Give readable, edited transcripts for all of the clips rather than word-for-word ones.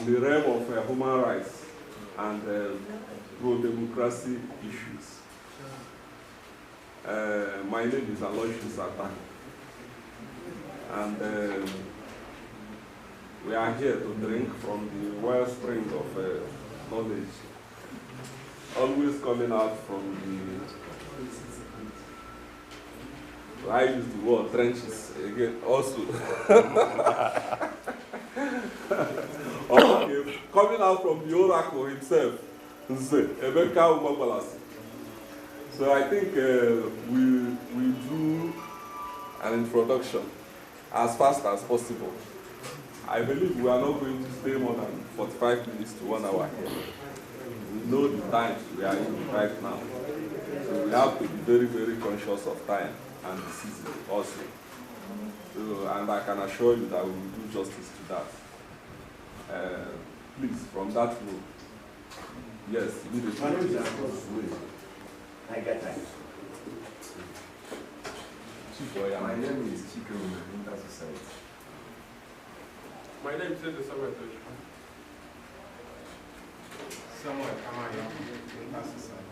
the realm of human rights and pro-democracy issues. My name is Aloysius Ata, and we are here to drink from the wellspring of knowledge, always coming out from the, I use the word trenches again also. Okay, coming out from the oracle himself, Njenje. So I think we do an introduction as fast as possible. I believe we are not going to stay more than 45 minutes to 1 hour here. We know the times we are in right now. So we have to be very, very conscious of time and the season also. So, and I can assure you that we will do justice to that. Please, from that note. Yes, immediately. I got time. My name is Chico Intersociety. My name is Int'L. Somewhere, Intersociety.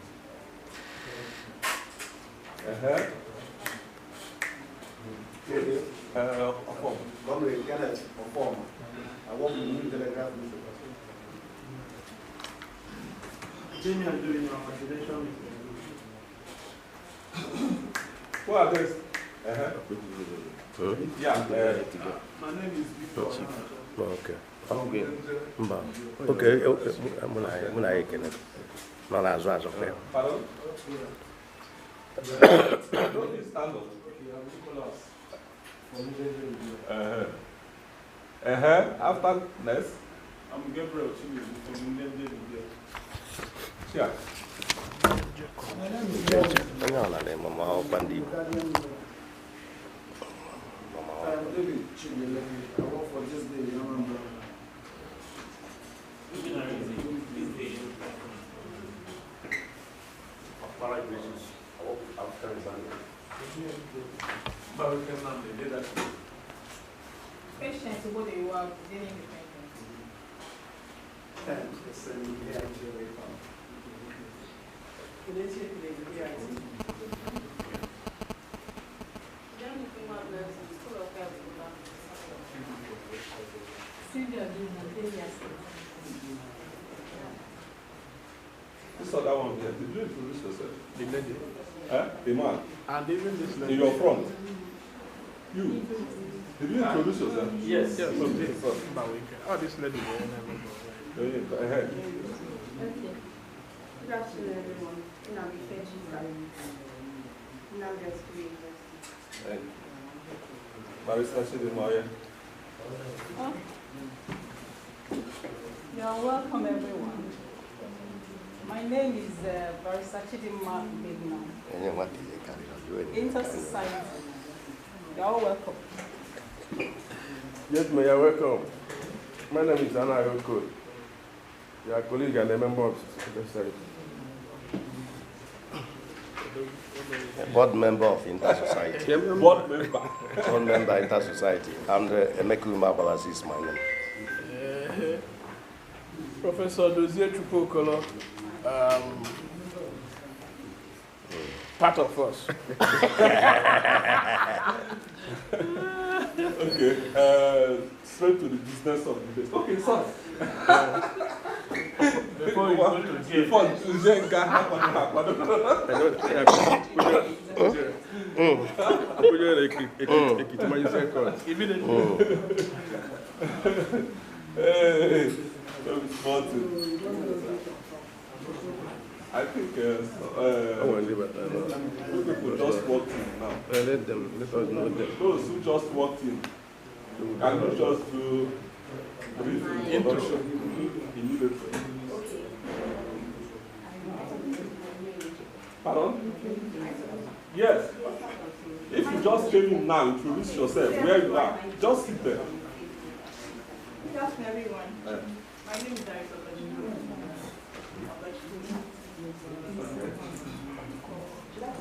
I want to move telegraph. Jimmy, I'm doing your congratulations. Who are these? Yeah. My name is Victor. Okay. Okay. When I can. Not as well as okay. Pardon? Don't you stand up? After next? I'm Gabriel from NjenjeMedia. Yeah. My name is David Chibele. I work for this day, Yamamba. Patience, what they were dealing with. This other one here, did you introduce yourself? Njenje. The man? And even this lady. In your front? You? Did you introduce yourself? Yes. Yes. Okay. Oh, this lady. Go ahead. Okay. Good afternoon, everyone. I'm Thank you. Barrister Chidimaya. You're welcome, everyone. My name is Barrister Chidimma Bedna. Intersociety. You're all welcome. Yes, you're welcome. My name is Anna Yoko. You're a colleague and a member of Intersociety. Board member of Intersociety. Board member. Board member Intersociety. I'm the Emeku Mabalas is my name. Professor Dozier Chupokolo, part of us. Okay, straight to the business of the day. Okay, sorry. Before you go to jail. Before Njenje I think people just walked in now. Let us know them. Those who just walked in, can you just do brief introduction immediately? Pardon? Yes. If you just came in now, introduce yourself, where you are, just sit there. Good afternoon, everyone. My name is Director.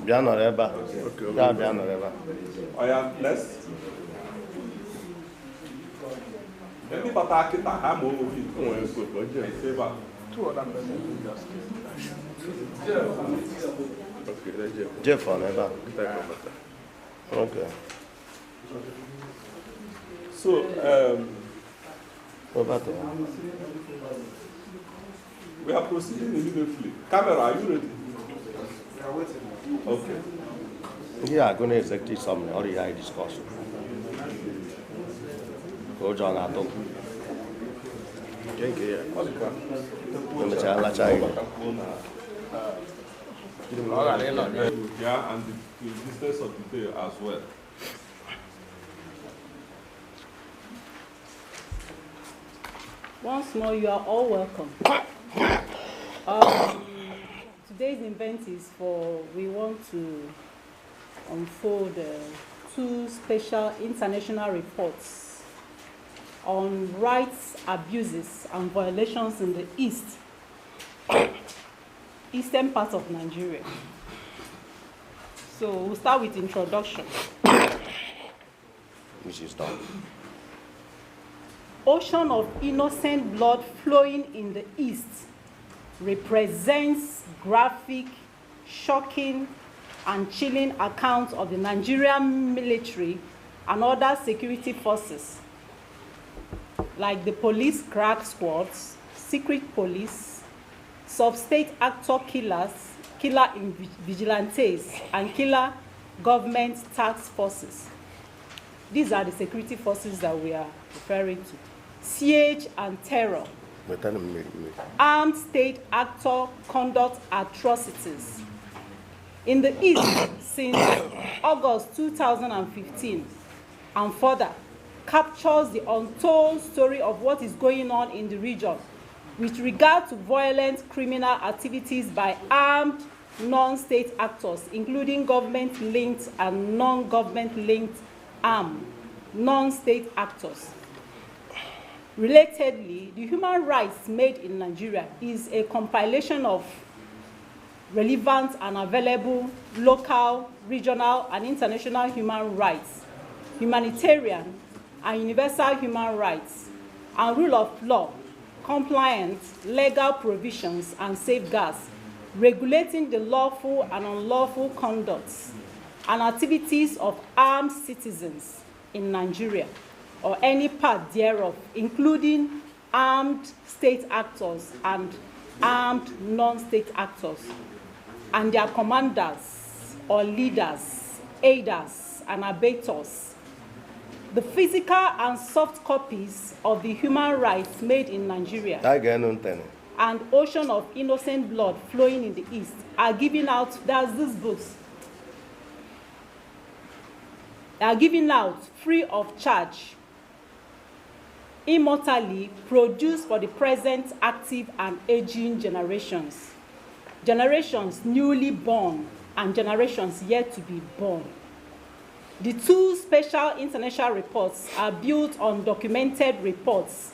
Bianoreba. I am next. Any Pataki Tahamo Two other persons just okay, that's Jeff. Jeff on ever. Okay. So, What about that? we are proceeding immediately. Camera, are you ready? We are waiting. Okay. Yeah, I'm going to execute something. Or I discuss. Go John Atom. Thank you. Let me tell you. Yeah, and the business of the day as well. Once more, you are all welcome. Today's event is we want to unfold two special international reports on rights abuses and violations in the eastern part of Nigeria. So we'll start with introduction. Which is done. Ocean of innocent blood flowing in the east represents graphic, shocking, and chilling accounts of the Nigerian military and other security forces, like the police crack squads, secret police, sub-state actor killers, killer vigilantes, and killer government task forces. These are the security forces that we are referring to. Siege and terror. Armed state actor conduct atrocities. In the East, since August 2015 and further, captures the untold story of what is going on in the region with regard to violent criminal activities by armed non-state actors, including government-linked and non-government-linked armed non-state actors. Relatedly, the human rights made in Nigeria is a compilation of relevant and available local, regional, and international human rights, humanitarian and universal human rights, and rule of law, compliant legal provisions and safeguards regulating the lawful and unlawful conducts and activities of armed citizens in Nigeria, or any part thereof, including armed state actors and armed non-state actors, and their commanders or leaders, aiders, and abettors. The physical and soft copies of the human rights made in Nigeria and ocean of innocent blood flowing in the East are given out, that's these books, are given out free of charge, immortally produced for the present active and aging generations, generations newly born and generations yet to be born. The two special international reports are built on documented reports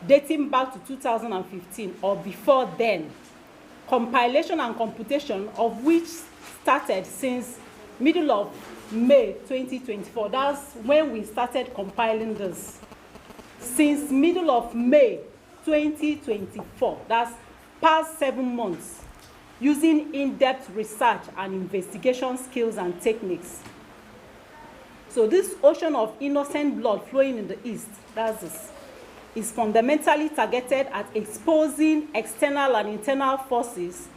dating back to 2015 or before then, compilation and computation of which started since middle of May 2024. That's when we started compiling this. Since middle of May 2024, that's past 7 months, using in-depth research and investigation skills and techniques. So this ocean of innocent blood flowing in the East, that's this, is fundamentally targeted at exposing external and internal forces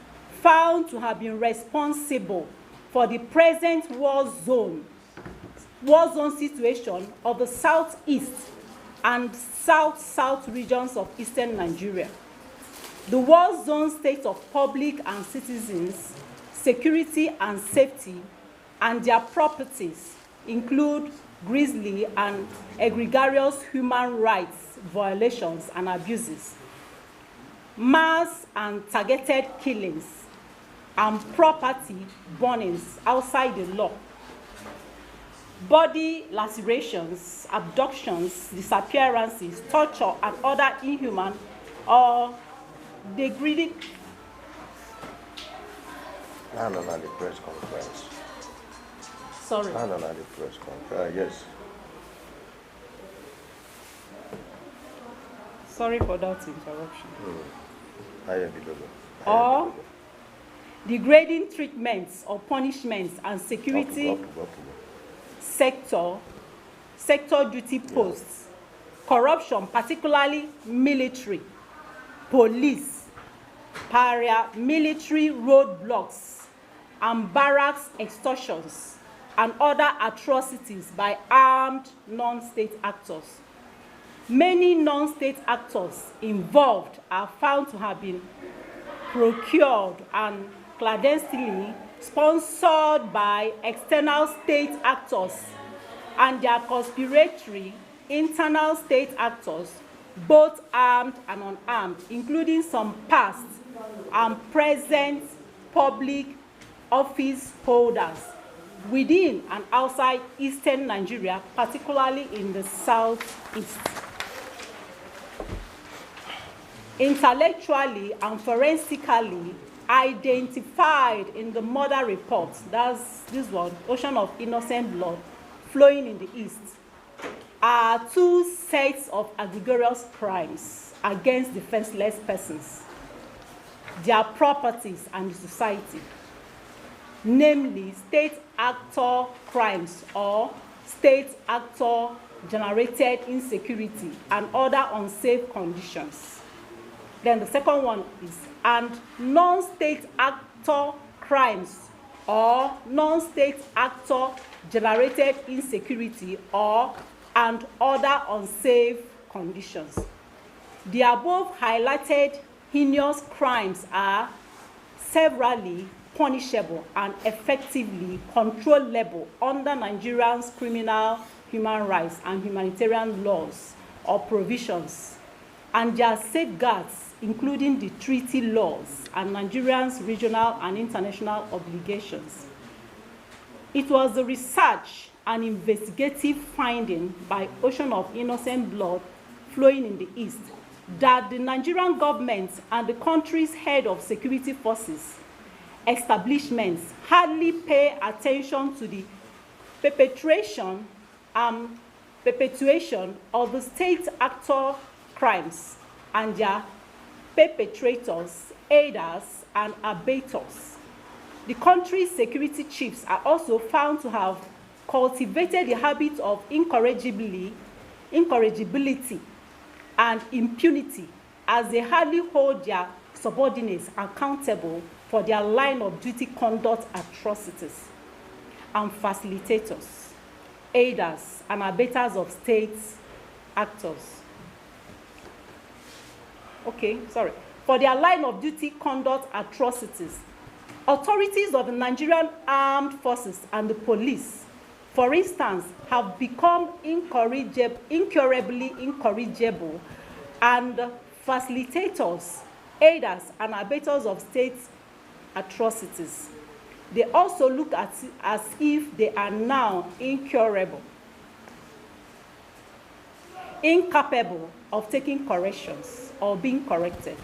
found to have been responsible for the present war zone situation of the southeast and south-south regions of eastern Nigeria. The war zone state of public and citizens, security and safety, and their properties include grisly and egregious human rights violations and abuses, mass and targeted killings, and property burnings outside the law, body lacerations, abductions, disappearances, torture, and other inhuman or degrading. No, the press conference. Sorry. No, the press conference. Yes. Sorry for that interruption. Unbeatable. Or degrading treatments or punishments and security sector duty posts, corruption, particularly military, police, paramilitary roadblocks, and barracks extortions, and other atrocities by armed non-state actors. Many non-state actors involved are found to have been procured and clandestinely sponsored by external state actors and their conspiratory internal state actors, both armed and unarmed, including some past and present public office holders within and outside eastern Nigeria, particularly in the southeast. Intellectually and forensically identified in the murder report, that's this one, ocean of innocent blood flowing in the east, are two sets of egregious crimes against defenseless persons, their properties, and the society, namely state actor crimes or state actor generated insecurity and other unsafe conditions. Then the second one is and non-state actor crimes or non-state actor generated insecurity or and other unsafe conditions. The above highlighted heinous crimes are severally punishable and effectively controllable under Nigeria's criminal, human rights, and humanitarian laws or provisions, and their safeguards, including the treaty laws and Nigeria's regional and international obligations. It was the research and investigative finding by ocean of innocent blood flowing in the east that the Nigerian government and the country's head of security forces establishments hardly pay attention to the perpetration of the state actor crimes and their perpetrators, aiders, and abettors. The country's security chiefs are also found to have cultivated the habit of incorrigibility and impunity, as they hardly hold their subordinates accountable for their line of duty conduct atrocities, and facilitators, aiders, and abettors of state actors. For their line of duty conduct atrocities, authorities of the Nigerian armed forces and the police, for instance, have become incurably incorrigible and facilitators, aiders, and abettors of state atrocities. They also look at it as if they are now incurable, incapable of taking corrections or being corrected.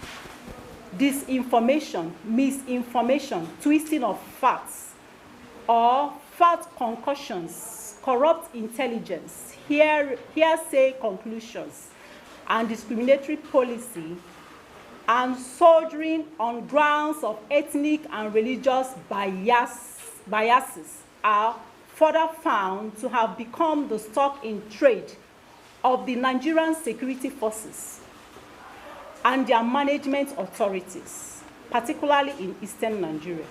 Disinformation, misinformation, twisting of facts, or fact concoctions, corrupt intelligence, hearsay conclusions, and discriminatory policy, and soldiering on grounds of ethnic and religious biases are further found to have become the stock in trade of the Nigerian security forces and their management authorities, particularly in eastern Nigeria,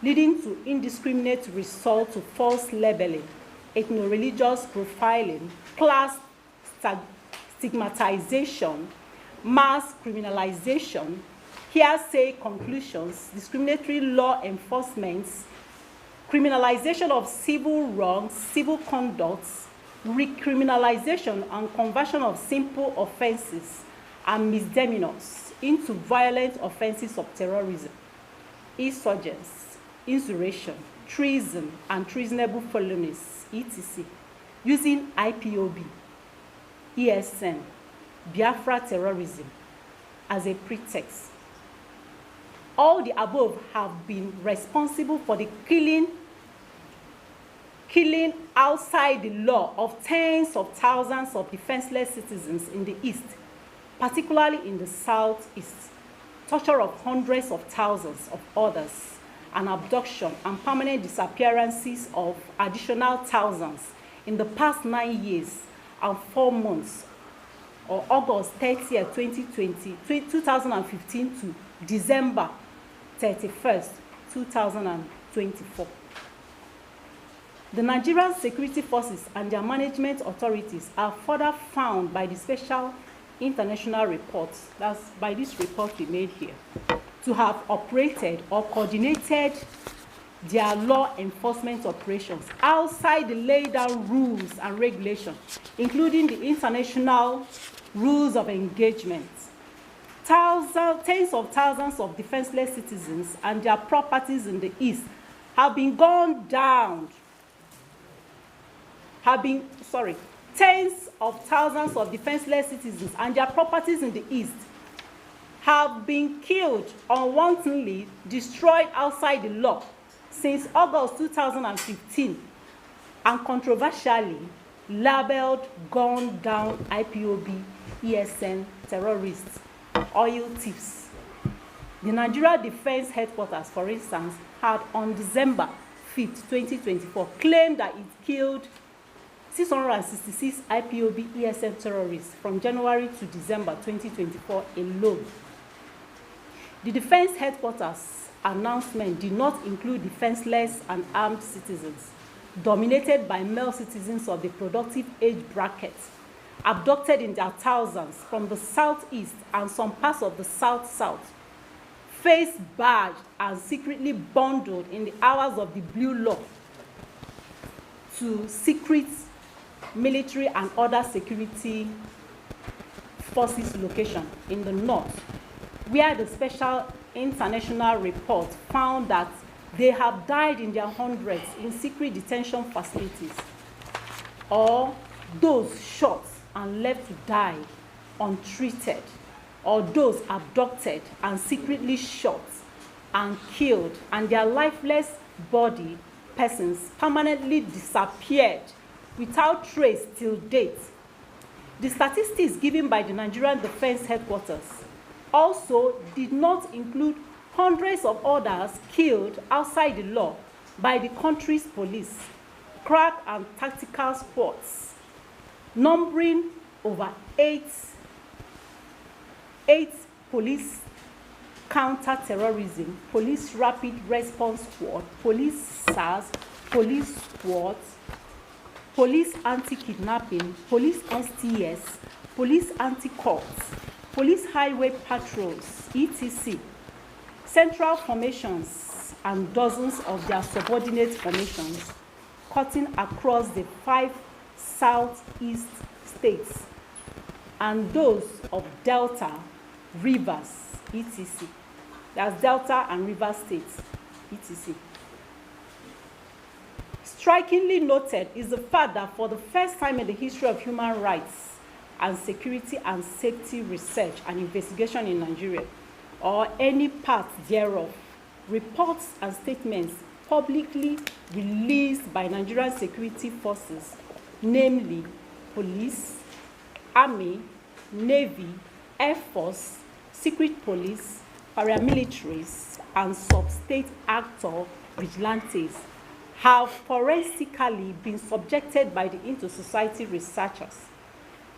leading to indiscriminate resort to false labeling, ethno-religious profiling, class stigmatization, mass criminalization, hearsay conclusions, discriminatory law enforcement, criminalization of civil wrongs, civil conducts, recriminalization and conversion of simple offenses and misdemeanors into violent offenses of terrorism, insurgents, insurrection, treason, and treasonable felonies, etc., using IPOB, ESN, Biafra terrorism as a pretext. All the above have been responsible for the killing outside the law of tens of thousands of defenseless citizens in the East, particularly in the southeast, torture of hundreds of thousands of others, and abduction and permanent disappearances of additional thousands in the past 9 years and 4 months, or August 30th, 2015 to December 31st, 2024. The Nigerian security forces and their management authorities are further found by the special international reports, that's by this report we made here, to have operated or coordinated their law enforcement operations outside the laid down rules and regulations, including the international rules of engagement. Tens of thousands of defenseless citizens and their properties in the East have been gunned down. Tens of thousands of defenseless citizens and their properties in the East have been killed, unwantonly destroyed outside the law since August 2015, and controversially labeled gunned down IPOB ESN terrorists, oil thieves. The Nigeria Defense Headquarters, for instance, had on December 5th, 2024, claimed that it killed 666 IPOB ESN terrorists from January to December 2024 alone. The Defense Headquarters announcement did not include defenseless and armed citizens, dominated by male citizens of the productive age bracket, abducted in their thousands from the southeast and some parts of the south-south, face badged and secretly bundled in the hours of the blue law to secret military and other security forces location in the north, where the special international report found that they have died in their hundreds in secret detention facilities, or those shot and left to die untreated, or those abducted and secretly shot and killed, and their lifeless body persons permanently disappeared without trace till date. The statistics given by the Nigerian Defense Headquarters also did not include hundreds of others killed outside the law by the country's police, crack and tactical squads, numbering over eight police counter-terrorism, police rapid response squad, police SARS, police squads, police anti-kidnapping, police STS, police anti-courts, police highway patrols, etc., central formations, and dozens of their subordinate formations, cutting across the 5 southeast states, and those of Delta, Rivers, etc. That's Delta and Rivers states, etc. Strikingly noted is the fact that for the first time in the history of human rights and security and safety research and investigation in Nigeria, or any part thereof, reports and statements publicly released by Nigerian security forces, namely police, army, navy, air force, secret police, paramilitaries, and sub-state actor vigilantes, have forensically been subjected by the Intersociety researchers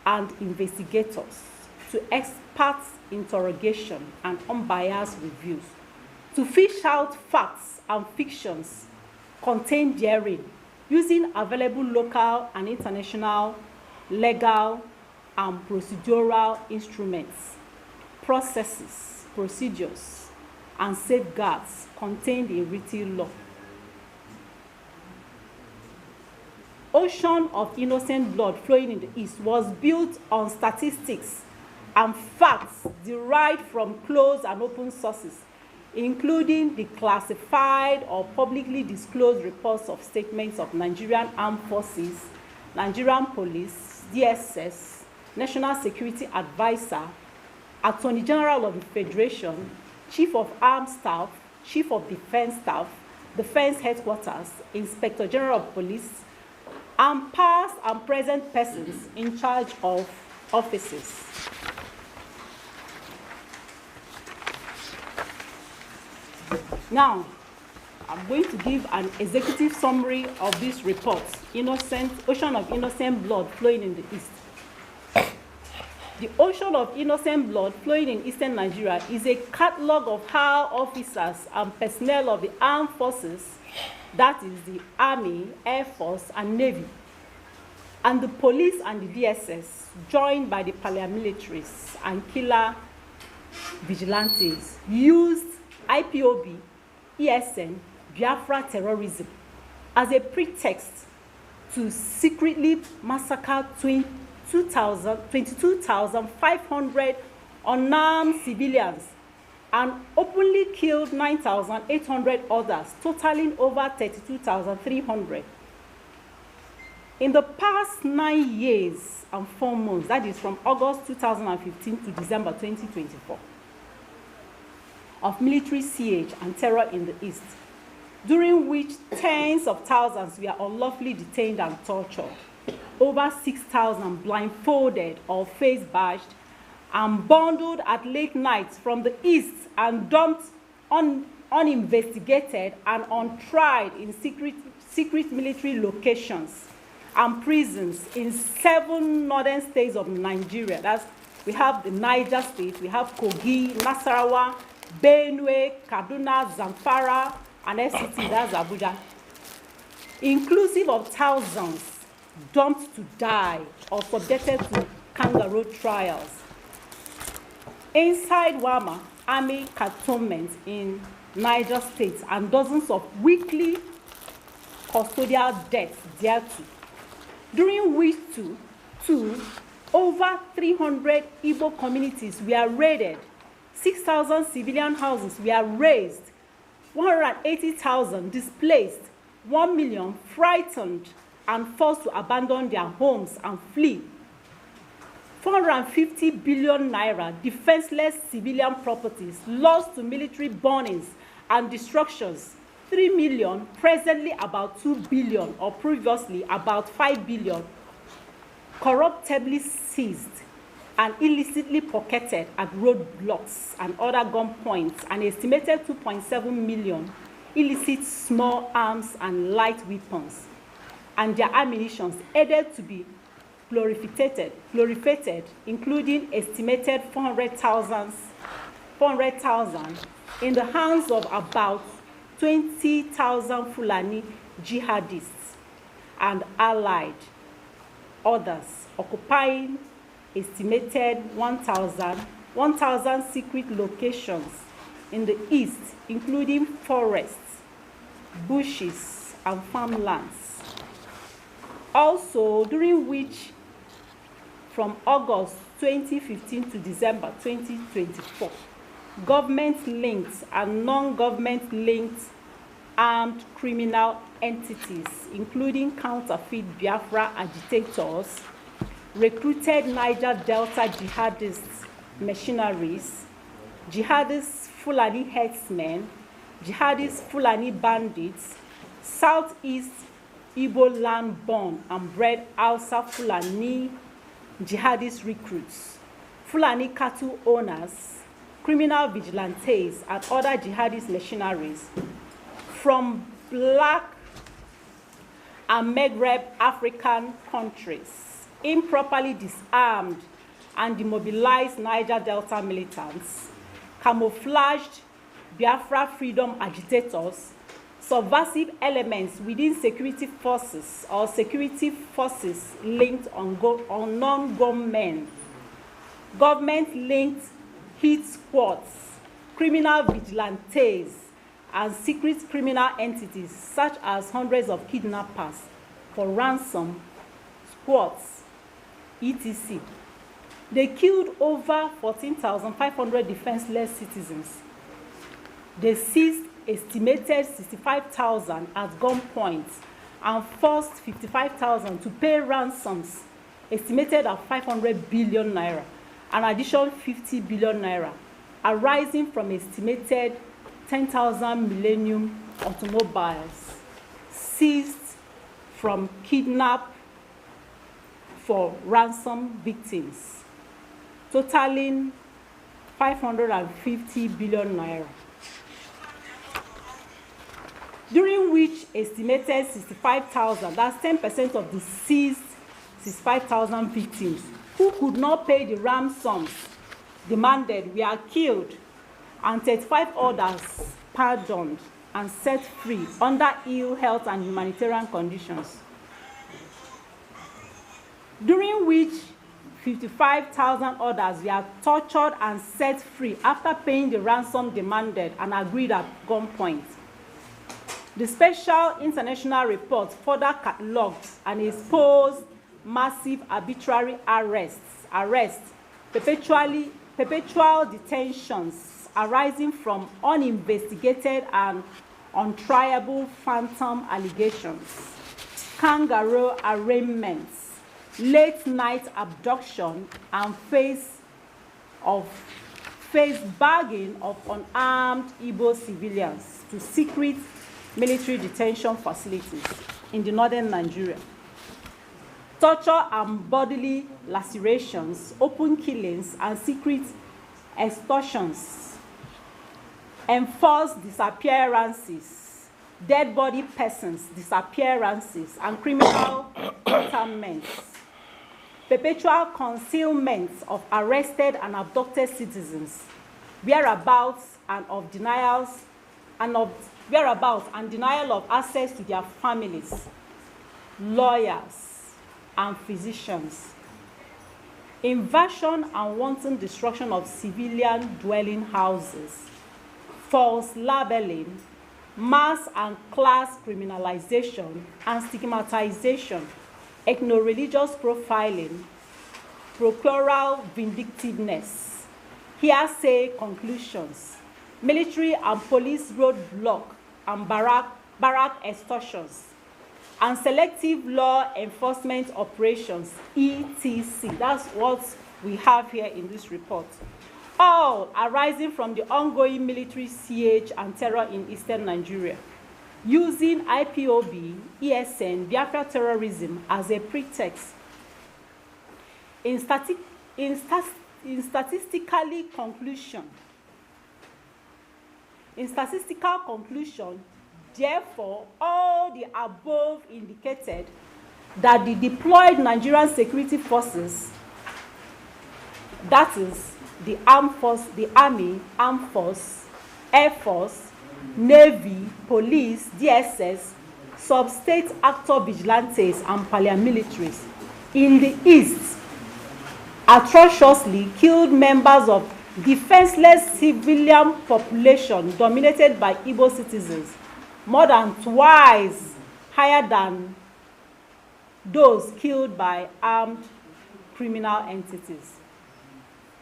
and investigators to expert interrogation and unbiased reviews, to fish out facts and fictions contained therein, using available local and international legal and procedural instruments, processes, procedures, and safeguards contained in written law. Ocean of innocent blood flowing in the East was built on statistics and facts derived from closed and open sources, including the classified or publicly disclosed reports of statements of Nigerian Armed Forces, Nigerian Police, DSS, National Security Advisor, Attorney General of the Federation, Chief of Armed Staff, Chief of Defense Staff, Defense Headquarters, Inspector General of Police, and past and present persons in charge of offices. Now, I'm going to give an executive summary of this report, Ocean of Innocent Blood Flowing in the East. The Ocean of Innocent Blood Flowing in Eastern Nigeria is a catalog of how officers and personnel of the armed forces, that is the Army, Air Force, and Navy, and the police and the DSS, joined by the paramilitaries and killer vigilantes, used IPOB, ESN, Biafra terrorism as a pretext to secretly massacre 22,500 unarmed civilians and openly killed 9,800 others, totaling over 32,300. In the past 9 years and 4 months, that is from August 2015 to December 2024, of military siege and terror in the East, during which tens of thousands were unlawfully detained and tortured, over 6,000 blindfolded or face bashed and bundled at late nights from the East and dumped uninvestigated and untried in secret military locations and prisons in 7 northern states of Nigeria. That's, we have the Niger State, we have Kogi, Nasarawa, Benue, Kaduna, Zamfara, and FCT, that's Abuja, inclusive of thousands dumped to die or subjected to kangaroo trials. Inside Wama, army cantonments in Niger State, and dozens of weekly custodial deaths thereto, during which over 300 Igbo communities were raided, 6,000 civilian houses were razed, 180,000 displaced, 1 million frightened and forced to abandon their homes and flee. 450 billion naira defenseless civilian properties lost to military burnings and destructions. 3 million, presently about 2 billion, or previously about 5 billion, corruptibly seized and illicitly pocketed at roadblocks and other gunpoints, an estimated 2.7 million illicit small arms and light weapons, and their ammunition added to be proliferated, including estimated 400,000 in the hands of about 20,000 Fulani jihadists and allied others, occupying estimated 1,000 secret locations in the East, including forests, bushes, and farmlands. Also, during which, from August 2015 to December 2024, government-linked and non-government-linked armed criminal entities, including counterfeit Biafra agitators, recruited Niger Delta jihadist mercenaries, jihadist Fulani herdsmen, jihadist Fulani bandits, Southeast Igbo land-born and bred Hausa Fulani jihadist recruits, Fulani cattle owners, criminal vigilantes, and other jihadist mercenaries from Black and Maghreb African countries, improperly disarmed and demobilized Niger Delta militants, camouflaged Biafra freedom agitators, subversive elements within security forces or security forces linked on non-government, government-linked hit squads, criminal vigilantes, and secret criminal entities such as hundreds of kidnappers for ransom, squads, etc. They killed over 14,500 defenseless citizens. They seized estimated 65,000 at gunpoint and forced 55,000 to pay ransoms estimated at 500 billion naira, an additional 50 billion naira, arising from estimated 10,000 Millennium automobiles seized from kidnapped for ransom victims, totaling 550 billion naira. during which estimated 65,000, that's 10% of the seized 65,000 victims, who could not pay the ransoms demanded were killed, and 35 others pardoned and set free under ill health and humanitarian conditions, during which 55,000 others were tortured and set free after paying the ransom demanded and agreed at gunpoint. The special international report further catalogued and exposed massive arbitrary arrests, perpetual detentions arising from uninvestigated and untriable phantom allegations, kangaroo arraignments, late-night abduction, and face bagging of unarmed Igbo civilians to secret military detention facilities in the northern Nigeria. Torture and bodily lacerations, open killings, and secret extortions, enforced disappearances, dead body persons, disappearances, and criminal interments, perpetual concealment of arrested and abducted citizens, whereabouts and denial of access to their families, lawyers, and physicians, invasion and wanton destruction of civilian dwelling houses, false labeling, mass and class criminalization and stigmatization, ethno-religious profiling, procural vindictiveness, hearsay conclusions, military and police roadblock and barrack extortions, and selective law enforcement operations, etc. That's what we have here in this report. All arising from the ongoing military siege and terror in eastern Nigeria, using IPOB, ESN, Biafra terrorism as a pretext. In statistical conclusion, therefore, all the above indicated that the deployed Nigerian security forces, that is, the armed force, the army, armed force, air force, navy, police, DSS, sub-state actor vigilantes, and paramilitaries in the east atrociously killed members of defenseless civilian population dominated by Igbo citizens, more than twice higher than those killed by armed criminal entities.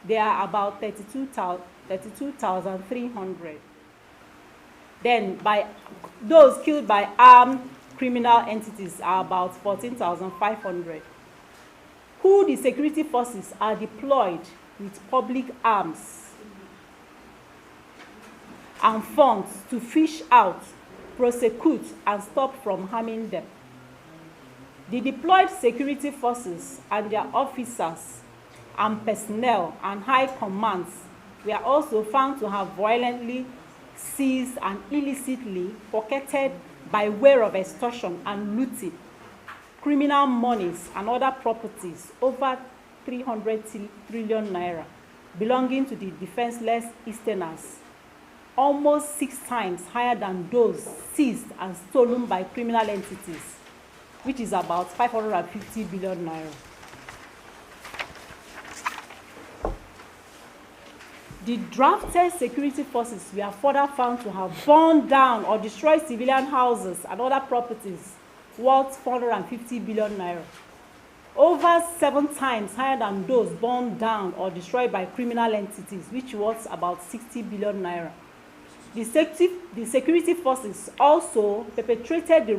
There are about 32,300. Then by those killed by armed criminal entities are about 14,500. Who the security forces are deployed with public arms and funds to fish out, prosecute, and stop from harming them. The deployed security forces and their officers and personnel and high commands were also found to have violently seized and illicitly pocketed by way of extortion and looting criminal monies and other properties over 300 trillion naira belonging to the defenseless Easterners, almost 6 times higher than those seized and stolen by criminal entities, which is about 550 billion naira. The drafted security forces were further found to have burned down or destroyed civilian houses and other properties worth 450 billion naira, over 7 times higher than those burned down or destroyed by criminal entities, which was about 60 billion naira. The security forces also perpetrated the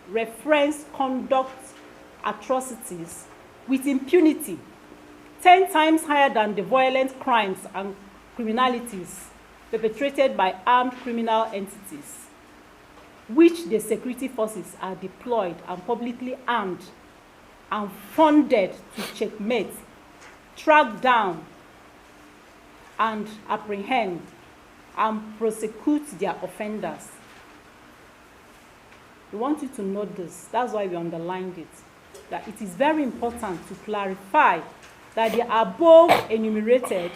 reference conduct atrocities with impunity, 10 times higher than the violent crimes and criminalities perpetrated by armed criminal entities, which the security forces are deployed and publicly armed and funded to checkmate, track down, and apprehend and prosecute their offenders. We want you to note this. That's why we underlined it. That it is very important to clarify that the above enumerated,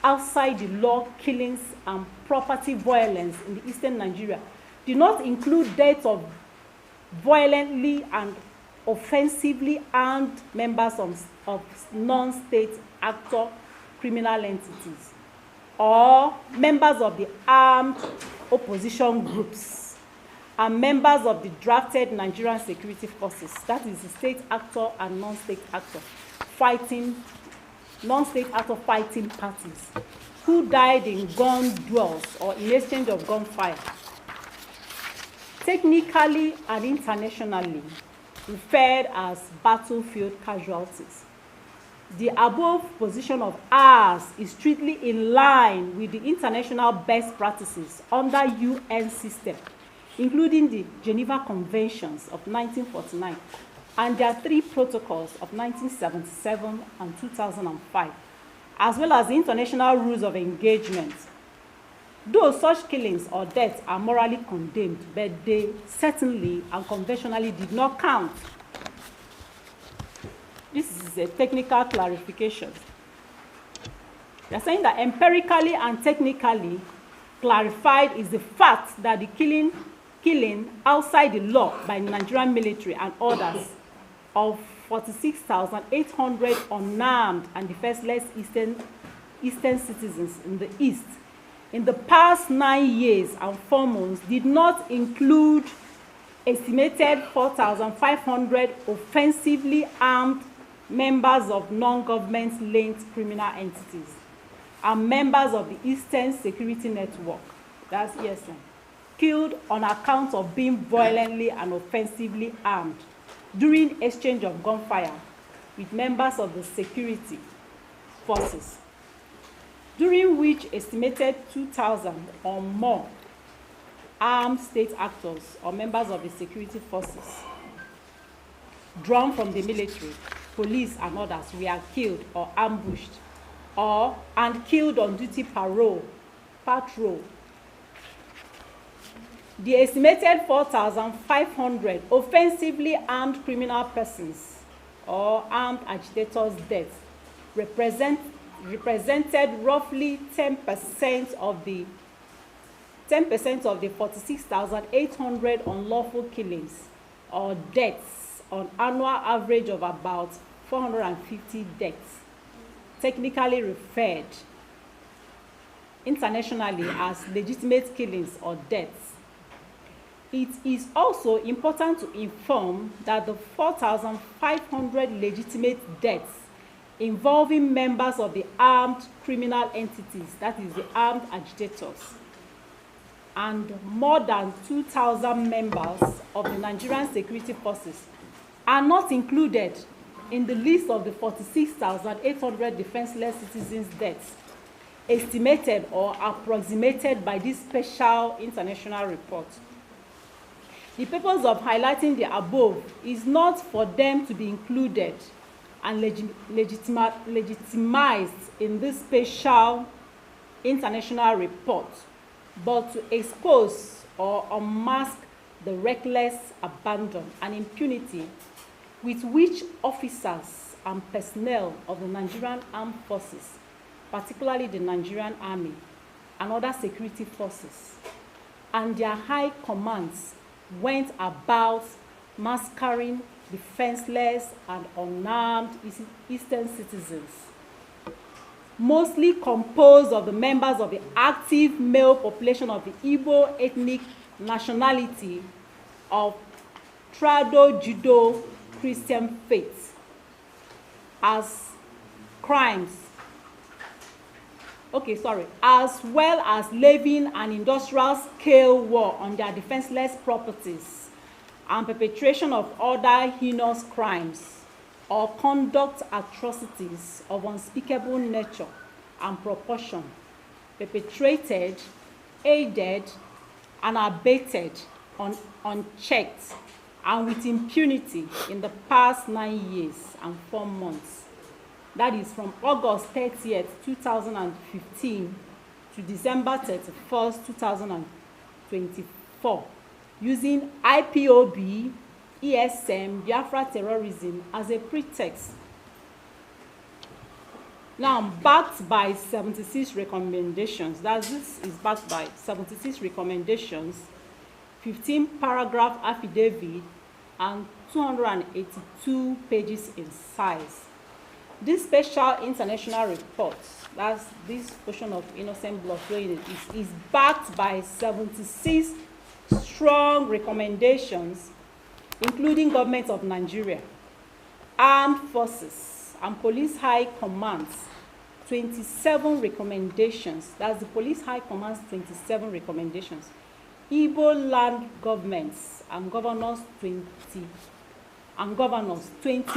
outside the law killings and property violence in the eastern Nigeria do not include deaths of violently and offensively armed members of non-state actor criminal entities or members of the armed opposition groups and members of the drafted Nigerian security forces, that is the state actor and non-state actor fighting parties who died in gun duels or in exchange of gunfire, technically and internationally referred as battlefield casualties. The above position of ours is strictly in line with the international best practices under UN system, including the Geneva Conventions of 1949 and their 3 protocols of 1977 and 2005, as well as the international rules of engagement. Though such killings or deaths are morally condemned, but they certainly and conventionally did not count. This is a technical clarification. They are saying that empirically and technically clarified is the fact that the killing outside the law by the Nigerian military and others of 46,800 unarmed and defenseless eastern citizens in the East in the past 9 years and 4 months did not include estimated 4,500 offensively armed members of non-government linked criminal entities and members of the Eastern Security Network, that's ESN, killed on account of being violently and offensively armed during exchange of gunfire with members of the security forces, during which estimated 2,000 or more armed state actors or members of the security forces drawn from the military, police and others were killed or ambushed and killed on duty patrol. The estimated 4,500 offensively armed criminal persons or armed agitators' deaths represented roughly 10% of the 46,800 unlawful killings or deaths on annual average of about 450 deaths, technically referred internationally as legitimate killings or deaths. It is also important to inform that the 4,500 legitimate deaths involving members of the armed criminal entities, that is the armed agitators, and more than 2,000 members of the Nigerian security forces are not included in the list of the 46,800 defenseless citizens' deaths estimated or approximated by this special international report. The purpose of highlighting the above is not for them to be included and legitimized in this special international report, but to expose or unmask the reckless abandon and impunity with which officers and personnel of the Nigerian Armed Forces, particularly the Nigerian Army and other security forces, and their high commands went about massacring defenseless and unarmed Eastern citizens, mostly composed of the members of the active male population of the Igbo ethnic nationality of Trado-Judo Christian faith, as well as levying an industrial scale war on their defenseless properties and perpetration of other heinous crimes or conduct atrocities of unspeakable nature and proportion, perpetrated, aided, and abated unchecked and with impunity in the past 9 years and 4 months. That is from August 30th, 2015 to December 31st, 2024. 1994, using IPOB, ESM, Biafra terrorism as a pretext. Now, backed by 76 recommendations, this is backed by 76 recommendations, 15 paragraph affidavit, and 282 pages in size. This special international report, that's this portion of innocent blood flowing, is backed by 76 strong recommendations, including government of Nigeria, armed forces, and police high commands, 27 recommendations. That's the police high command's 27 recommendations. Igbo land governments and governors 20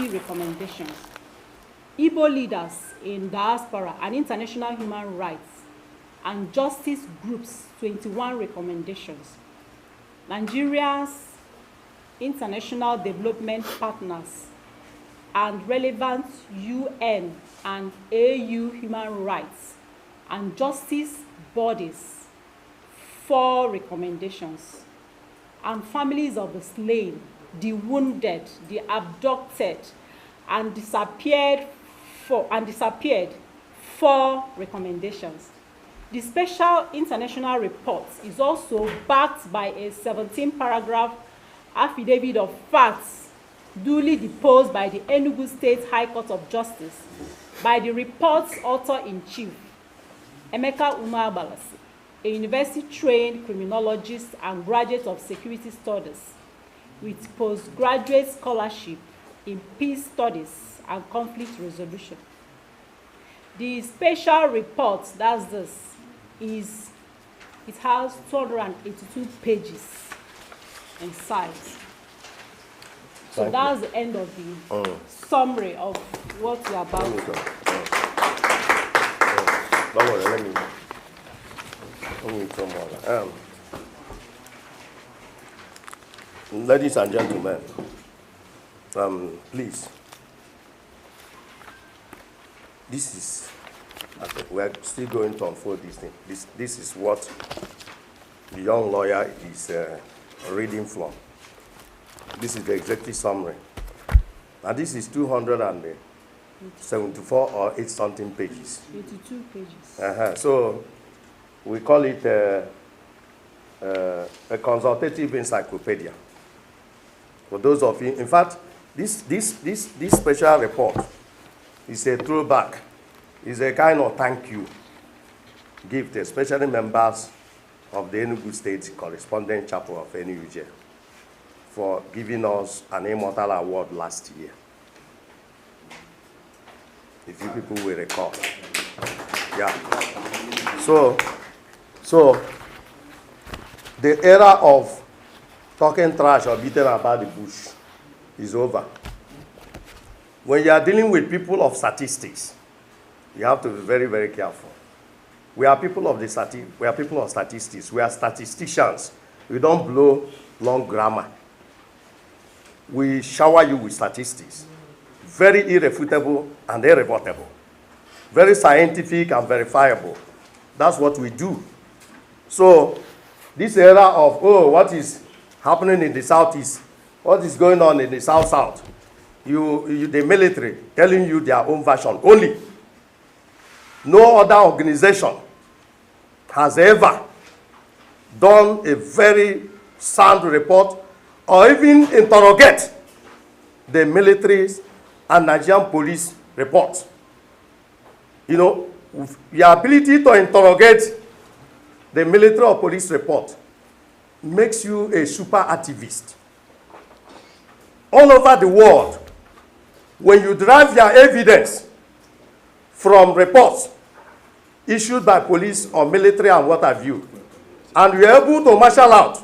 recommendations. Igbo leaders in diaspora and international human rights and justice groups 21 recommendations. Nigeria's international development partners and relevant UN and AU human rights and justice bodies 4 recommendations. And families of the slain, the wounded, the abducted, and disappeared 4 recommendations. The special international report is also backed by a 17-paragraph affidavit of facts duly deposed by the Enugu State High Court of Justice by the report's author-in-chief, Emeka Umabalasi, a university-trained criminologist and graduate of security studies with postgraduate scholarship in peace studies and conflict resolution. The special report, it has 282 pages in size. So that's the end of the summary of what we are about. Don't worry, let me come on. Ladies and gentlemen, please. This is, we're still going to unfold this thing. This is what the young lawyer is reading from. This is the executive summary. And this is 274 or 8-something pages. 82 pages. So we call it a consultative encyclopedia. For those of you, in fact, this special report is a throwback. It's a kind of thank you gift, especially members of the Enugu State Correspondent Chapter of Njenje for giving us an Immortal Award last year. If you people will recall. Yeah. So the era of talking trash or beating about the bush is over. When you are dealing with people of statistics, you have to be very, very careful. We are people of statistics. We are statisticians. We don't blow long grammar. We shower you with statistics. Very irrefutable and irrebuttable. Very scientific and verifiable. That's what we do. So this era of, what is happening in the Southeast, what is going on in the South-South, the military telling you their own version only. No other organization has ever done a very sound report or even interrogate the military's and Nigerian police reports. You know, your ability to interrogate the military or police report makes you a super activist. All over the world, when you derive your evidence from reports issued by police or military and what have you, and you're able to marshal out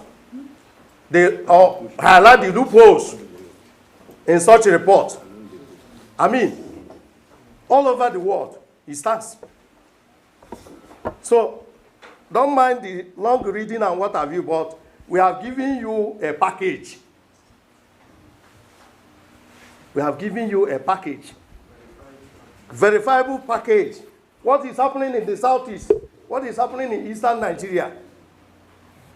or highlight the loopholes in such a report, I mean, all over the world, it stands. So, don't mind the long reading and what have you, but we have given you a package. We have given you a package. Verifiable package. What is happening in the Southeast? What is happening in Eastern Nigeria?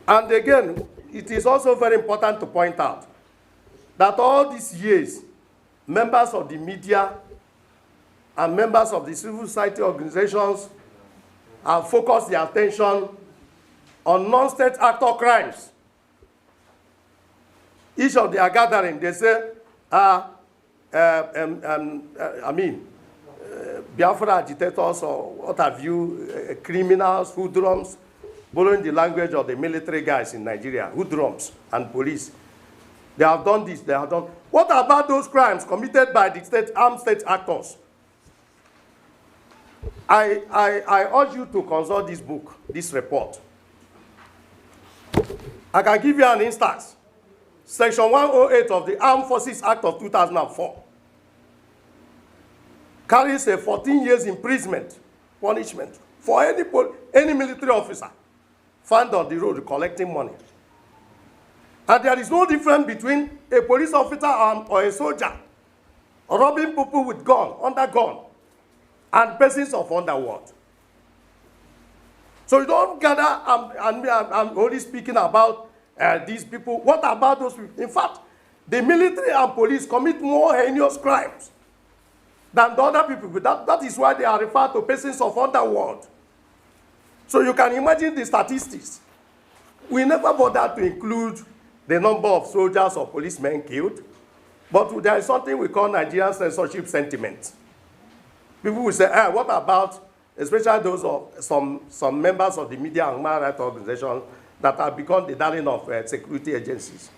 And again, it is also very important to point out that all these years, members of the media and members of the civil society organizations have focused their attention on non-state actor crimes. Each of their gathering, they say, Biafra agitators or what have you, criminals, hoodlums, borrowing the language of the military guys in Nigeria, hoodlums and police. They have done this, they have done. What about those crimes committed by the armed state actors? I urge you to consult this book, this report. I can give you an instance. Section 108 of the Armed Forces Act of 2004 carries a 14 years imprisonment punishment for any military officer found on the road collecting money. And there is no difference between a police officer or a soldier robbing people with gun, under gun, and persons of underworld. So you don't gather, I'm only speaking about these people. What about those people? In fact, the military and police commit more heinous crimes than the other people. That is why they are referred to persons of underworld. So you can imagine the statistics. We never bother to include the number of soldiers or policemen killed, but there is something we call Nigerian censorship sentiment. People will say, what about, especially those of some members of the media and human rights organizations that have become the darling of security agencies.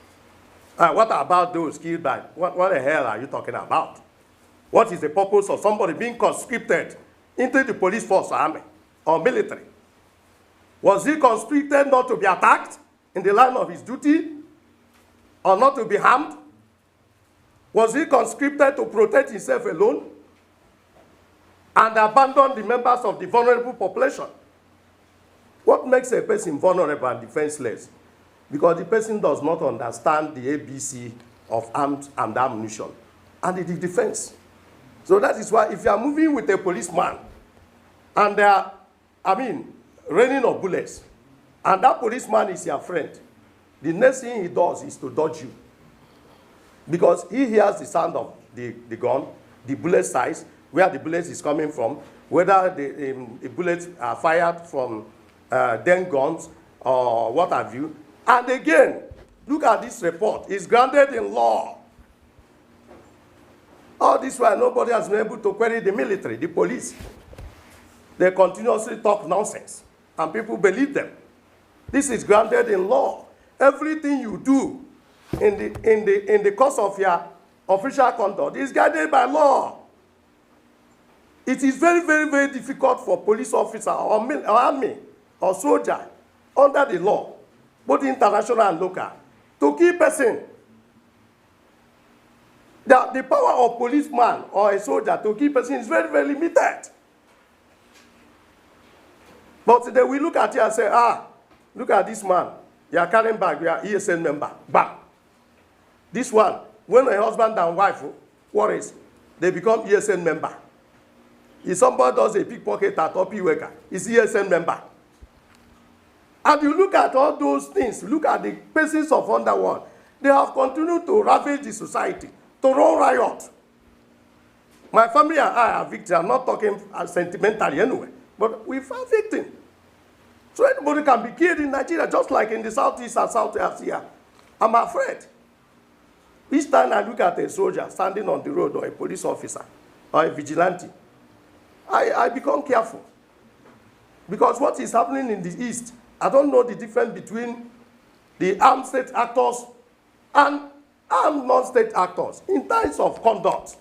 What about those killed by, what the hell are you talking about? What is the purpose of somebody being conscripted into the police force or army or military? Was he conscripted not to be attacked in the line of his duty or not to be harmed? Was he conscripted to protect himself alone and abandon the members of the vulnerable population? What makes a person vulnerable and defenseless? Because the person does not understand the ABC of arms and ammunition and the defense. So that is why if you are moving with a policeman and they are, raining of bullets, and that policeman is your friend, the next thing he does is to dodge you. Because he hears the sound of the gun, the bullet size, where the bullet is coming from, whether the bullets are fired from den guns or what have you. And again, look at this report. It's grounded in law. All this while, nobody has been able to query the military, the police. They continuously talk nonsense, and people believe them. This is grounded in law. Everything you do in the course of your official conduct is guided by law. It is very, very, very difficult for police officer or army or soldier under the law, both international and local, to kill person. The power of policeman or a soldier to kill person is very, very limited. But then we look at it and say, look at this man. You are carrying bag, you are ESN member. Bam. This one, when a husband and wife worries, they become ESN member. If somebody does a pickpocket at Opi Weka, it's ESN member. And you look at all those things, look at the persons of underworld. They have continued to ravage the society, to run riot. My family and I are victims. I'm not talking sentimentally anyway, but we are victims. So anybody can be killed in Nigeria, just like in the Southeast and South Asia. I'm afraid. Each time I look at a soldier standing on the road, or a police officer, or a vigilante, I become careful. Because what is happening in the East, I don't know the difference between the armed state actors and armed non-state actors in terms of conduct.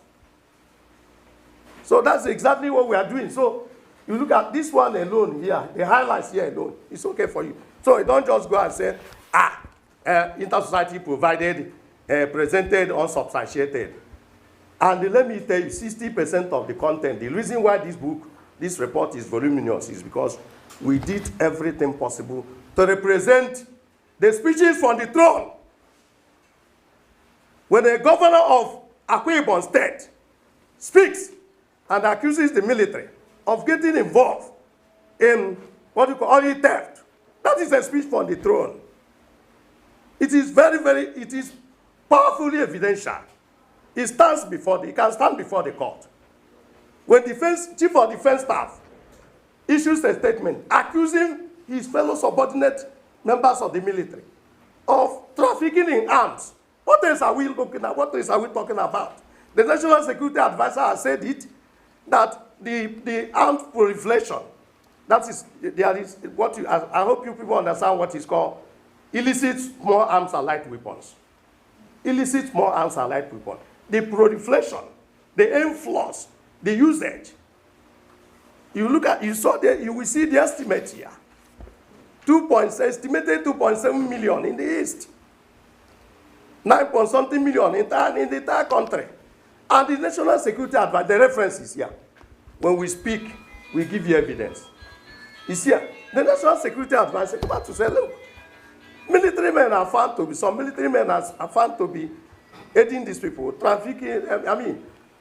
So that's exactly what we are doing. So you look at this one alone here, the highlights here alone, it's okay for you. So you don't just go and say, Intersociety provided, presented unsubstantiated. And let me tell you, 60% of the content, the reason why this report is voluminous is because we did everything possible to represent the speeches from the throne. When a governor of Akwa Ibom State speaks and accuses the military of getting involved in what you call oil theft, that is a speech from the throne. It is it is powerfully evidential. It can stand before the court. When Chief of Defense Staff issues a statement accusing his fellow subordinate members of the military of trafficking in arms, what else are we looking at? What else are we talking about? The National Security Advisor has said it, that the arms proliferation, that is, there is what you, I hope you people understand what is called illicit small arms and light weapons. Illicit small arms and light weapons. The proliferation, the influx, the usage. You look at, you will see the estimate here. Estimated 2.7 million in the East. 9-something million in the entire country. And the National Security Advisor, the reference is here. When we speak, we give you evidence. It's here. The National Security Advisor come out to say, look, military men are found to be, some military men are found to be aiding these people, trafficking,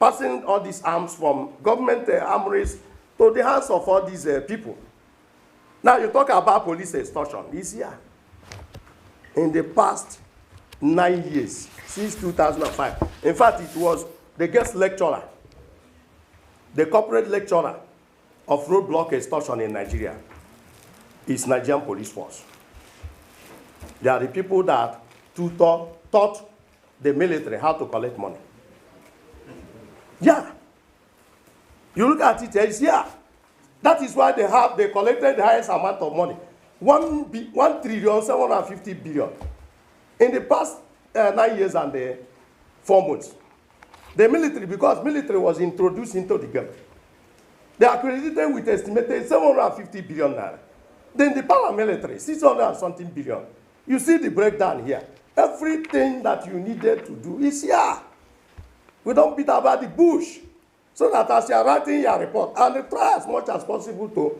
passing all these arms from government armories to the hands of all these people. Now you talk about police extortion. It's here. In the past 9 years, since 2005. In fact, it was the guest lecturer, the corporate lecturer of roadblock extortion in Nigeria is Nigerian police force. They are the people that taught the military how to collect money. Yeah. You look at it, it's here. That is why they collected the highest amount of money. 1,750 billion. In the past 9 years and 4 months. The military, because military was introduced into the game, they are credited with estimated 750 billion naira. Then the paramilitary, 600 and something billion. You see the breakdown here. Everything that you needed to do is here. We don't beat about the bush. So that as you are writing your report, and try as much as possible to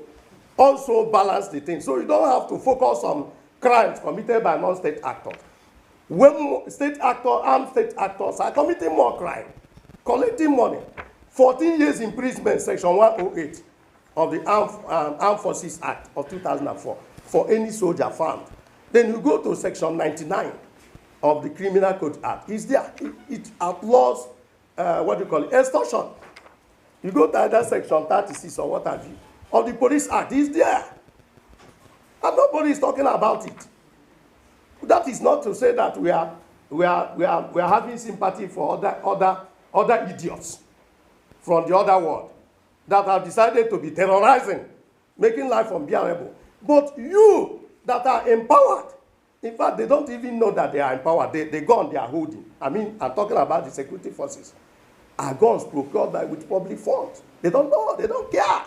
also balance the thing. So you don't have to focus on crimes committed by non-state actors. When armed state actors are committing more crime, collecting money, 14 years imprisonment, section 108 of the Armed Forces Act of 2004 for any soldier found. Then you go to section 99 of the Criminal Code Act. It's there. It outlaws, extortion. You go to either section 36 or what have you, of the Police Act. It's there. And nobody is talking about it. That is not to say that we are having sympathy for other idiots from the other world that have decided to be terrorizing, making life unbearable. But you that are empowered, in fact, they don't even know that they are empowered. The gun they are holding, I'm talking about the security forces, are guns procured with public funds. They don't know, they don't care.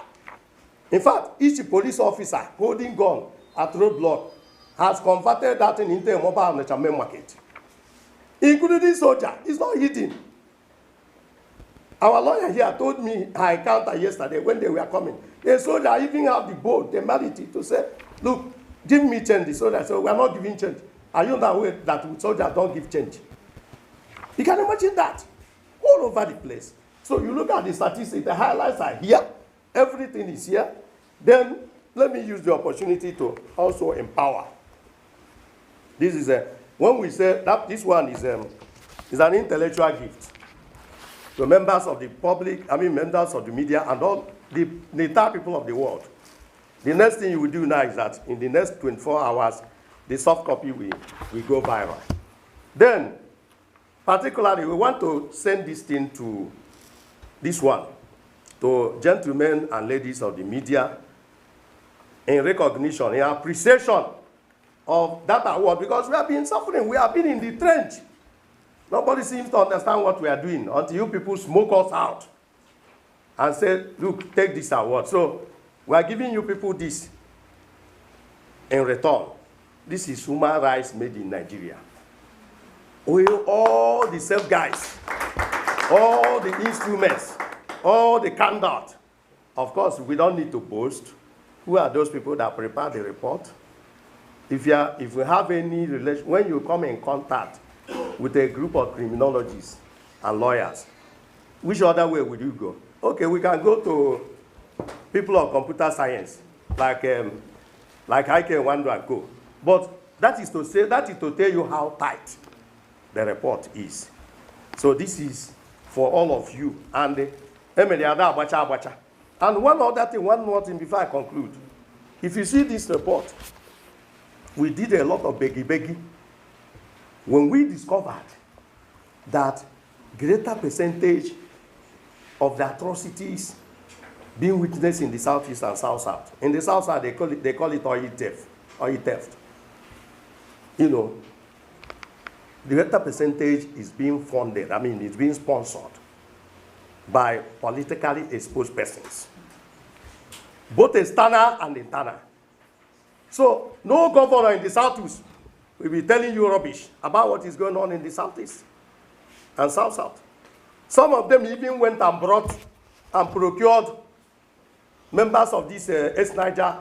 In fact, each police officer holding gun at roadblock has converted that into a mobile on the Chamber market. Including soldier, it's not hidden. Our lawyer here told me, I encountered yesterday when they were coming. The soldier even have the bold temerity to say, look, give me change. The soldier said, we are not giving change. Are you aware that soldiers don't give change? You can imagine that. All over the place. So you look at the statistics, the highlights are here. Everything is here. Then let me use the opportunity to also empower. This is when we say that this one is an intellectual gift to members of the public, members of the media and all the entire people of the world. The next thing you will do now is that in the next 24 hours, the soft copy will go viral. Then, particularly, we want to send this thing to this one, to gentlemen and ladies of the media in recognition, in appreciation of that award, because we have been suffering, we have been in the trench. Nobody seems to understand what we are doing until you people smoke us out and say, look, take this award. So we are giving you people this in return. This is human rights made in Nigeria. All the safe guys, all the instruments, all the conduct. Of course, we don't need to boast. Who are those people that prepare the report? If we have any relation, when you come in contact with a group of criminologists and lawyers, which other way would you go? Okay, we can go to people of computer science, like I can wonder and go. But That is to tell you how tight the report is. So this is for all of you. And and one more thing before I conclude. If you see this report, we did a lot of beggy. When we discovered that greater percentage of the atrocities being witnessed in the Southeast and South-South. In the South-South, they call it oil theft. You know, the greater percentage is being funded, it's being sponsored by politically exposed persons, both external and internal. So, no governor in the Southeast will be telling you rubbish about what is going on in the Southeast and South-South. Some of them even went and brought and procured members of this ex-Niger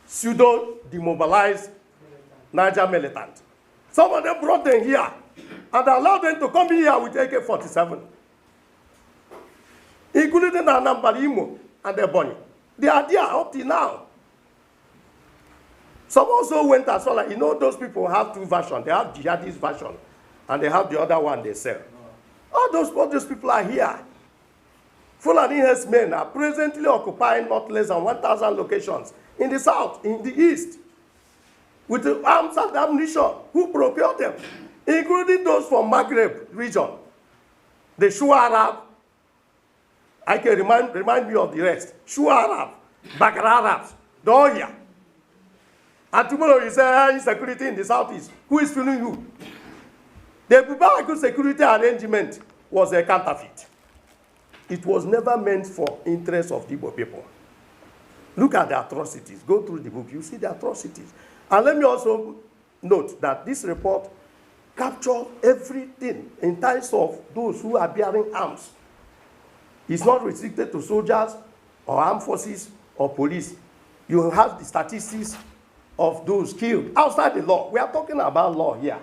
pseudo-demobilized Niger militant. Some of them brought them here and allowed them to come in here with AK-47, including Anambra, Imo, and Ebonyi. They are there up till now. Some also went as well. Those people have two versions. They have jihadist version, and they have the other one they sell. All those people are here. Fulani men are presently occupying not less than 1,000 locations in the south, in the east, with the arms and ammunition. Who procured them? Including those from Maghreb region, the Shua Arab. I can remind me of the rest. Shua Arab, Bakr Arabs, the all here. And tomorrow you say insecurity in the southeast. Who is feeling you? The Bubaku security arrangement was a counterfeit. It was never meant for interest of the Igbo people. Look at the atrocities. Go through the book. You see the atrocities. And let me also note that this report captures everything in terms of those who are bearing arms. It's not restricted to soldiers or armed forces or police. You have the statistics of those killed outside the law. We are talking about law here.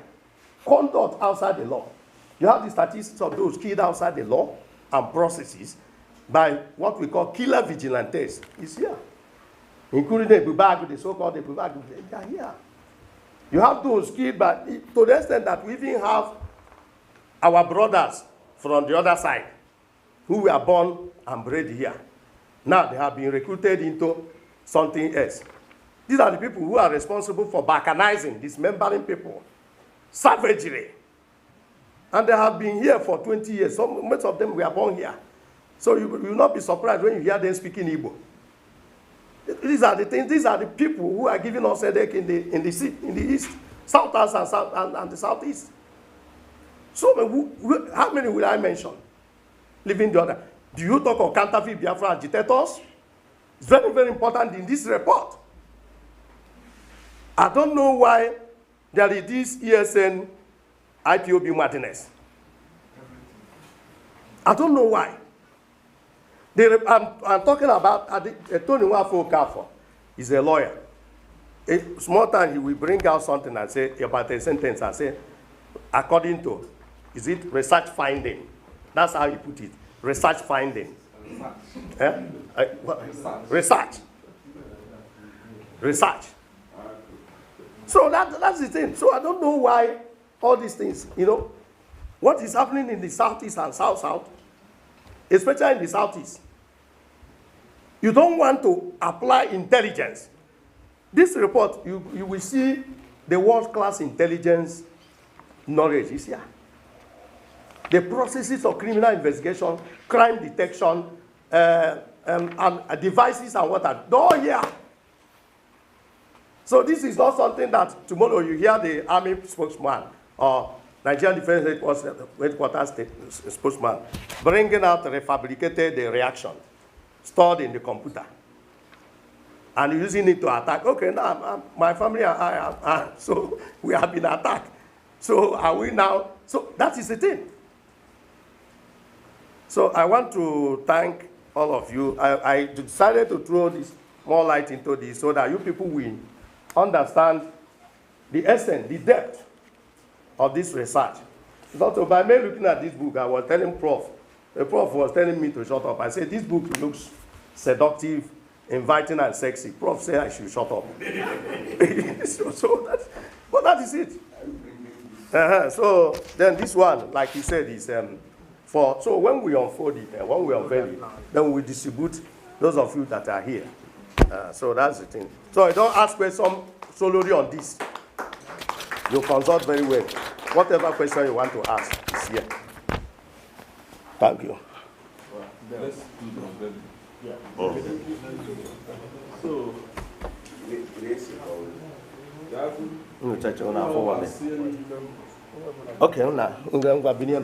Conduct outside the law. You have the statistics of those killed outside the law and processes by what we call killer vigilantes. It's here. Including the Bubagu, the so-called Bubagu. They are here. You have those killed, but to the extent that we even have our brothers from the other side who were born and bred here. Now they have been recruited into something else. These are the people who are responsible for balkanizing, dismembering people, savagery. And they have been here for 20 years. Most of them were born here. So you will not be surprised when you hear them speaking Igbo. These are the things, these are the people who are giving us headache in the east, south and the southeast. So how many will I mention? Leaving the other. Do you talk of counterfeit Biafra agitators? It's very, very important in this report. I don't know why there is this ESN IPOB madness. I don't know why. I'm talking about Tony Wafo Kafo. He's a lawyer. A small time he will bring out something and say about a sentence and say, according to, is it research finding? That's how he put it. Research finding. Research. Research. So that's the thing. So I don't know why all these things, what is happening in the southeast and south-south, especially in the southeast. You don't want to apply intelligence. This report, you will see the world-class intelligence knowledge is here. The processes of criminal investigation, crime detection, and devices and what are all here. So this is not something that tomorrow you hear the army spokesman or Nigerian Defense Headquarters spokesman bringing out refabricated reaction stored in the computer and using it to attack. Okay, now my family and I, so we have been attacked. So are we now? So that is the thing. So I want to thank all of you. I decided to throw this more light into this so that you people will understand the essence, the depth of this research. So by me looking at this book, I was telling Prof. The Prof was telling me to shut up. I said, this book looks seductive, inviting, and sexy. Prof said I should shut up. so that's, Well, that is it. So then this one, like he said, is for. So when we unfold it, when we unveil it, then we distribute those of you that are here. So that's the thing. So I don't ask questions solely on this. You consult very well. Whatever question you want to ask is here. Thank you. Let's do the unveiling. So, okay, now I'm going to be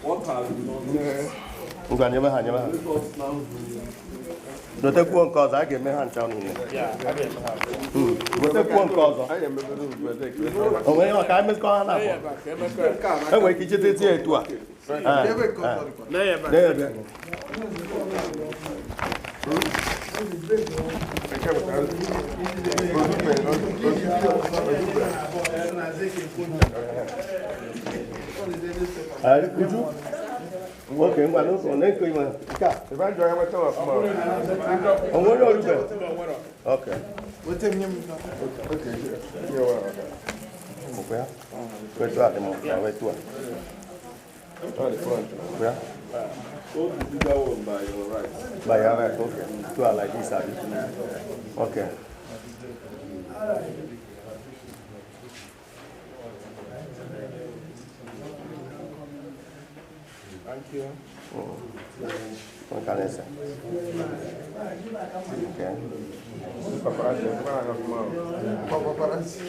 what has been ngwa nyebe ha nyebe ha dotekwu nke ọzọ a ga-eme ha ncha niile dotekwu nke ọzọ o nwere ihe ka anyị mekọ ha na enwere ike ichete tie etu a Okay, ngwa n'ụzọ na-eko ime nke a. If I enjoy my time, come on. Onwe onye orube. Okay. Okay, Mkwe ya? Wetu a dị m ọkwa, wetu a. Mkwe ya? so the bigger one by your right. By your right, okay. Two are like this, abi. Okay. thank you. What can I say? Okay. Paparazzi, paparazzi.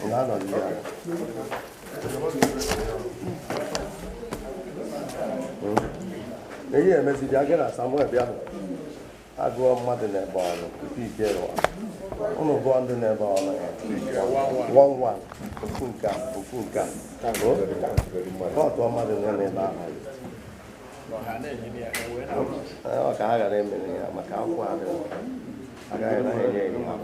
No, no, yeah. Eyi emezidi agara Samuel bịa bụ agụọ mmadụ n'ebe ọnụ tupu ike ụwa ụnụ gụọ ndị n'ebe ọnụ ya 1-1 ofu nke a kọtụ mmadụ nọ n'ebe ahụ ọ ka ha gara emere ya maka akwụkwọ adịghị agaghị na enye enye ha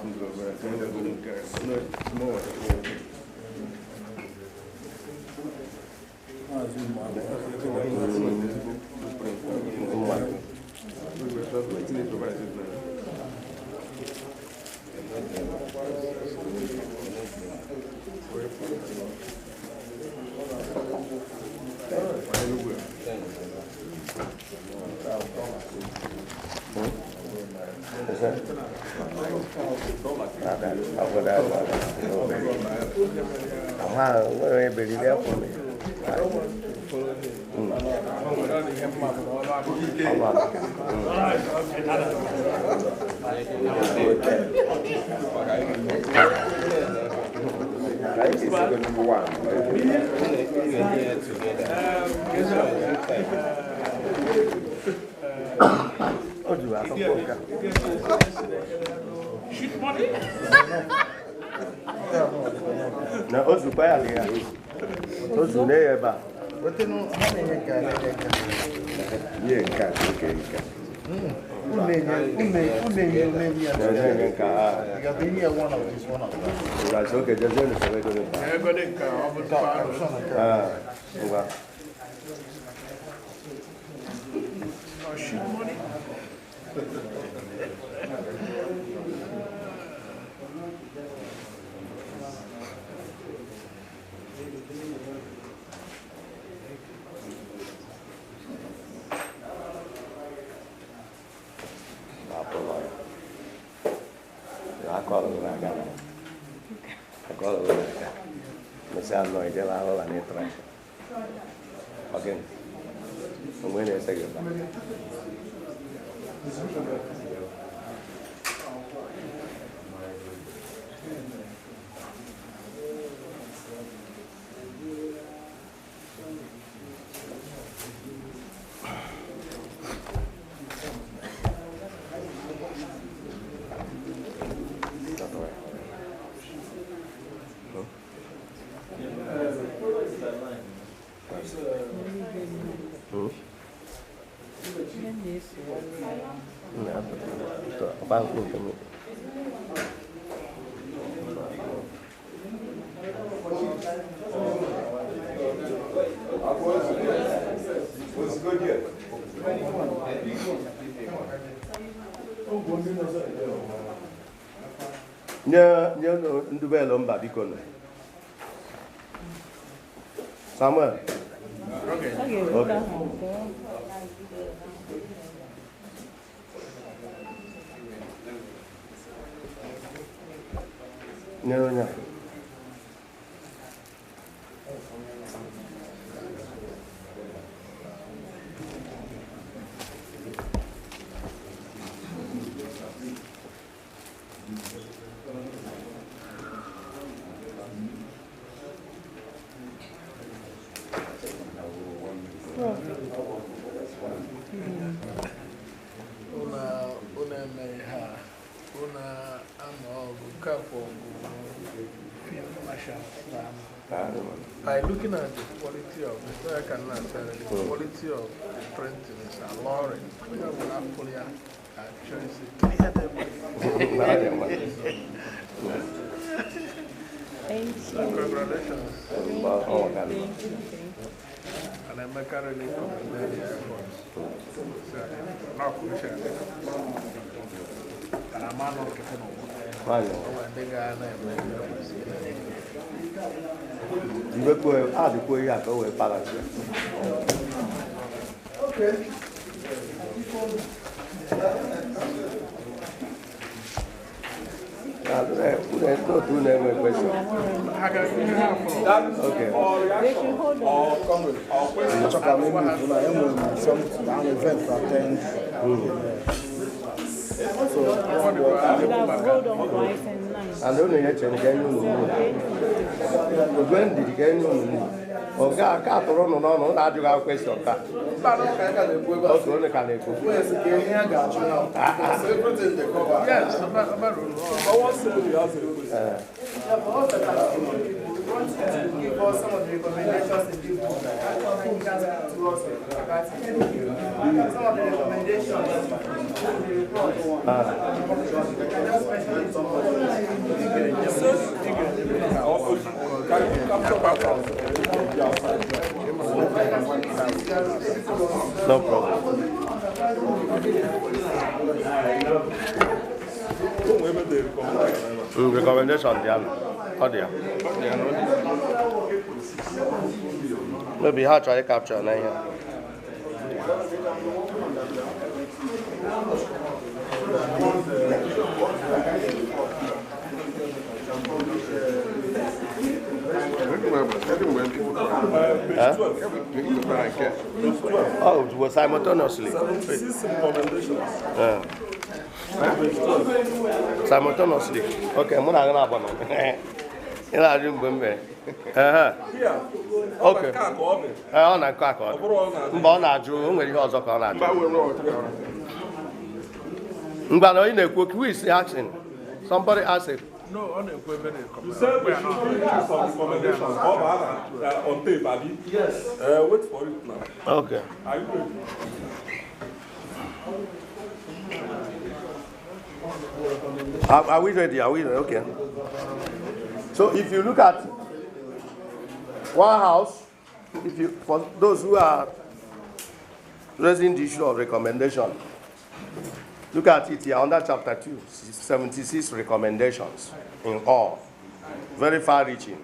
na ozu kwa ya dị ya ozu na-enye ebe a Yeah, cat, okay, cat. na-enye nke ha ụgazi oge jezie n'usoro ego ngwa no idea la letra. Okay. I'm going to say it. Nye ndubelo mba biko na. Samuel. Okay. Nye. By looking at the quality of the I cannot tell the quality of the printing is alluring. Congratulations. And I'm currently commended the efforts. Not crucial. And I'm not Okay. And only had to get when did you get oh, God, can't run on, I do have a question. Give us some of the recommendations in this book. I think that's to us. Some of the recommendations in the report. Just mention it. No problem. Recommendation, maybe how try to capture now here. Oh, it was simultaneously. 76 recommendations. Simultaneously. Okay, I'm not going to Here. Okay. On a crack on. Bona Drew, when you also call that. But in a quick, who is asking? Somebody asked it. No, on the equipment. You said we should bring some recommendations on tape, Abby? Yes. Wait for it now. Okay. Are you ready? Are we ready? Are we ready? Okay. So if you look at one house, for those who are raising the issue of recommendation, look at it here under chapter 2, 76 recommendations in all, very far-reaching.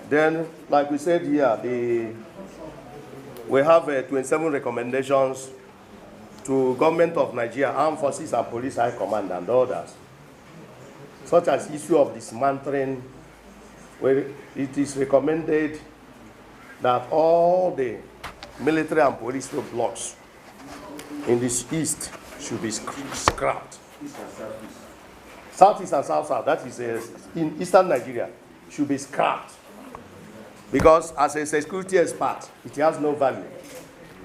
Then, like we said here, we have 27 recommendations to Government of Nigeria, Armed Forces and Police High Command and others, such as issue of dismantling, where it is recommended that all the military and police blocks in the east should be scrapped. Southeast and South, that is in eastern Nigeria, should be scrapped. Because as a security expert, it has no value.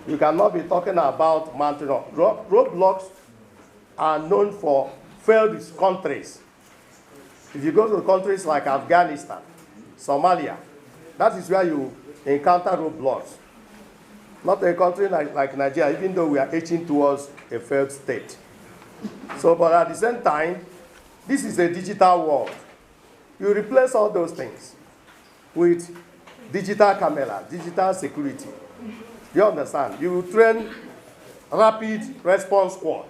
You cannot be talking about mountain roadblocks are known for failed countries. If you go to countries like Afghanistan, Somalia, that is where you encounter roadblocks. Not a country like Nigeria, even though we are edging towards a failed state. So, but at the same time, this is a digital world. You replace all those things with digital camera, digital security. You understand? You train rapid response squad.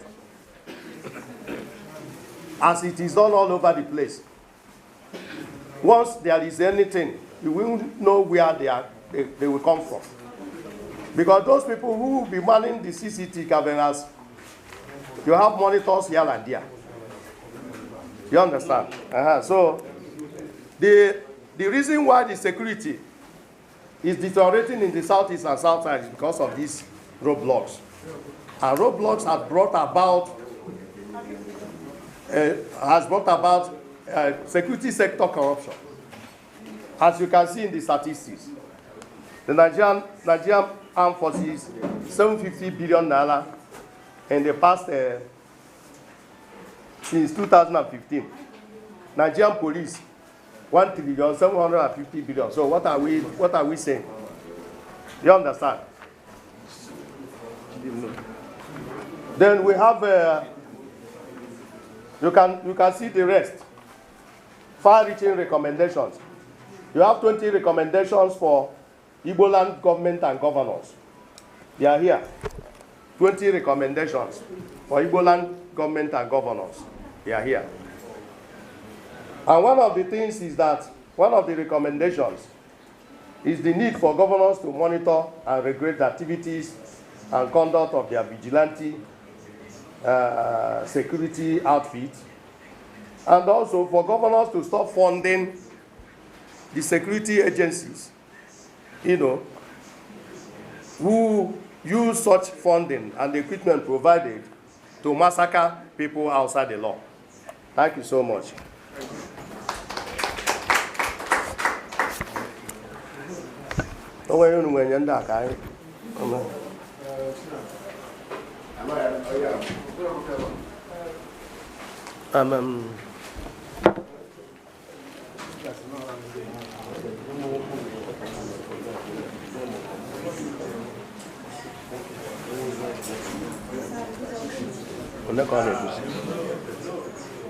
as it is done all over the place. Once there is anything, you will know where they will come from. Because those people who will be manning the CCTV cameras, you have monitors here and there. You understand? So the reason why the security is deteriorating in the southeast and southside is because of these roadblocks. And roadblocks have brought about security sector corruption. As you can see in the statistics, the Nigerian Armed Forces, 750 billion naira in the past, since 2015. Nigerian police, 1,750 billion. So what are we saying? You understand? Then we have, you can see the rest. Far-reaching recommendations. You have 20 recommendations for Igbo land government and governors. They are here. 20 recommendations for Igbo land government and governors. They are here. And one of the things is that, one of the recommendations is the need for governors to monitor and regulate the activities and conduct of their vigilante security outfits, and also for governors to stop funding the security agencies, who use such funding and the equipment provided to massacre people outside the law. Thank you so much.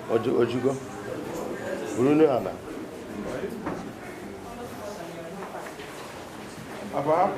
Ojugo. Bruno Anna. About